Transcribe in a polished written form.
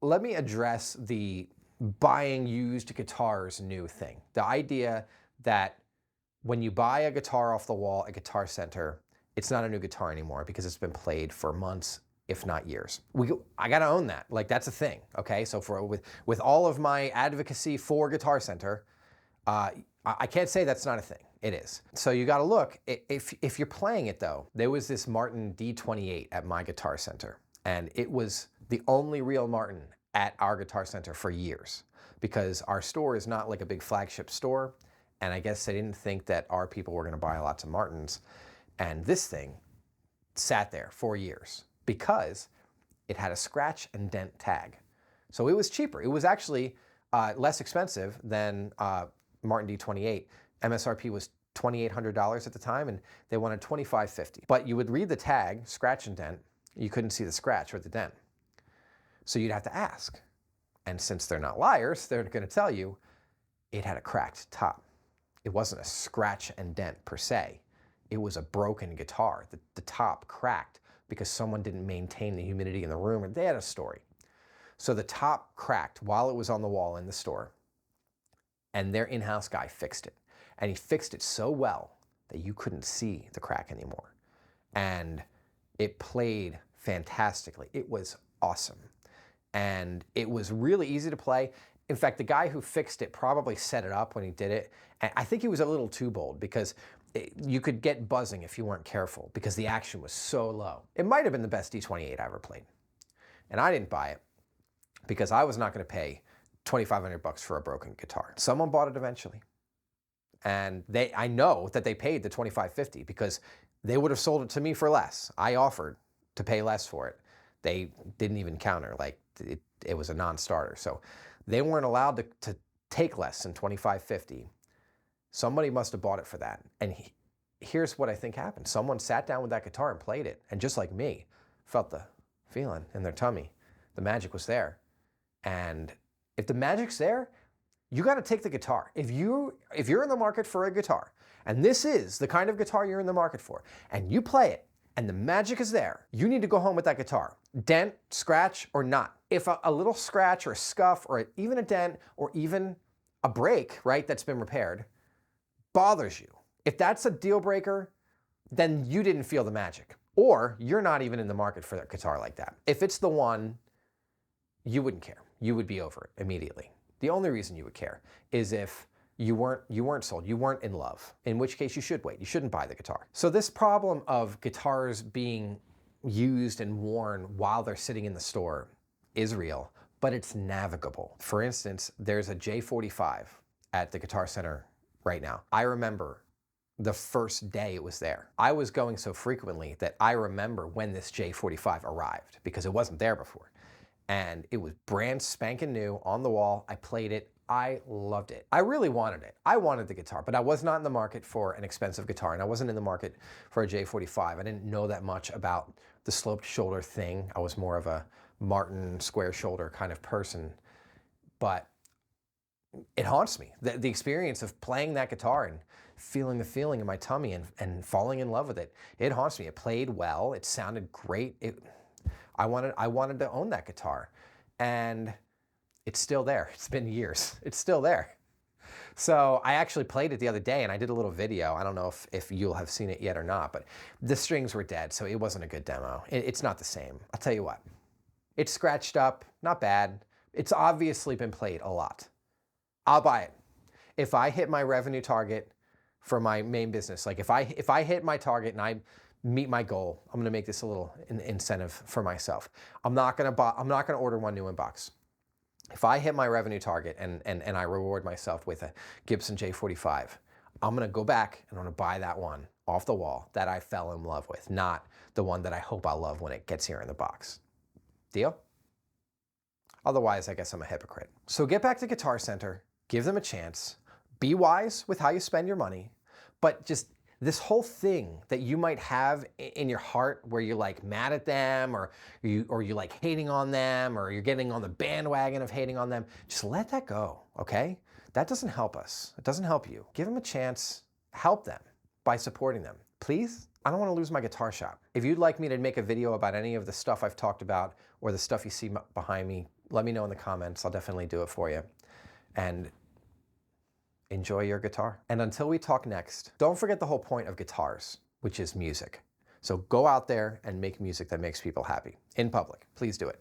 let me address the buying used guitars new thing. The idea that when you buy a guitar off the wall at Guitar Center, it's not a new guitar anymore because it's been played for months, if not years. I gotta own that. Like, that's a thing, okay? So with all of my advocacy for Guitar Center, I can't say that's not a thing. It is. So you gotta look. If you're playing it though, there was this Martin D28 at my Guitar Center, and it was the only real Martin at our Guitar Center for years, because our store is not like a big flagship store, and I guess they didn't think that our people were gonna buy lots of Martins. And this thing sat there for years because it had a scratch and dent tag. So it was cheaper. It was actually less expensive than Martin D28. MSRP was $2,800 at the time, and they wanted $2,550. But you would read the tag, scratch and dent, you couldn't see the scratch or the dent. So you'd have to ask. And since they're not liars, they're gonna tell you it had a cracked top. It wasn't a scratch and dent per se. It was a broken guitar. The top cracked because someone didn't maintain the humidity in the room, and they had a story. So the top cracked while it was on the wall in the store, and their in-house guy fixed it. And he fixed it so well that you couldn't see the crack anymore. And it played fantastically. It was awesome. And it was really easy to play. In fact, the guy who fixed it probably set it up when he did it. And I think he was a little too bold, because you could get buzzing if you weren't careful, because the action was so low. It might have been the best D28 I ever played. And I didn't buy it because I was not going to pay $2,500 for a broken guitar. Someone bought it eventually. And I know that they paid the $2,550 because they would have sold it to me for less. I offered to pay less for it. They didn't even counter. Like, it was a non-starter. So they weren't allowed to take less than $2,550. Somebody must have bought it for that. And here's what I think happened. Someone sat down with that guitar and played it, and just like me, felt the feeling in their tummy. The magic was there. And if the magic's there, you got to take the guitar. If you're in the market for a guitar, and this is the kind of guitar you're in the market for, and you play it, and the magic is there, you need to go home with that guitar. Dent, scratch, or not. If a little scratch or a scuff or even a dent or even a break, right, that's been repaired, bothers you, if that's a deal breaker, then you didn't feel the magic, or you're not even in the market for a guitar like that. If it's the one, you wouldn't care. You would be over it immediately. The only reason you would care is if you weren't sold, you weren't in love, in which case you should wait. You shouldn't buy the guitar. So this problem of guitars being used and worn while they're sitting in the store is real, but it's navigable. For instance, there's a J45 at the Guitar Center right now. I remember the first day it was there. I was going so frequently that I remember when this J45 arrived, because it wasn't there before. And it was brand spanking new on the wall. I played it. I loved it. I really wanted it. I wanted the guitar, but I was not in the market for an expensive guitar, and I wasn't in the market for a J45. I didn't know that much about the sloped shoulder thing. I was more of a Martin square shoulder kind of person, but it haunts me. The experience of playing that guitar and feeling the feeling in my tummy and falling in love with it, it haunts me. It played well. It sounded great. I wanted to own that guitar, and it's still there. It's been years. It's still there. So I actually played it the other day, and I did a little video. I don't know if you'll have seen it yet or not, but the strings were dead, so it wasn't a good demo. It's not the same. I'll tell you what. It's scratched up, not bad. It's obviously been played a lot. I'll buy it. If I hit my revenue target for my main business, like if I hit my target and I meet my goal, I'm gonna make this a little incentive for myself. I'm not gonna order one new inbox. If I hit my revenue target and I reward myself with a Gibson J45, I'm gonna go back and I'm gonna buy that one off the wall that I fell in love with, not the one that I hope I'll love when it gets here in the box. Deal? Otherwise, I guess I'm a hypocrite. So get back to Guitar Center, give them a chance, be wise with how you spend your money, but just this whole thing that you might have in your heart where you're like mad at them, or you like hating on them, or you're getting on the bandwagon of hating on them, just let that go, okay? That doesn't help us. It doesn't help you. Give them a chance, help them by supporting them. Please, I don't want to lose my guitar shop. If you'd like me to make a video about any of the stuff I've talked about or the stuff you see behind me, let me know in the comments. I'll definitely do it for you. And enjoy your guitar. And until we talk next, don't forget the whole point of guitars, which is music. So go out there and make music that makes people happy in public. Please do it.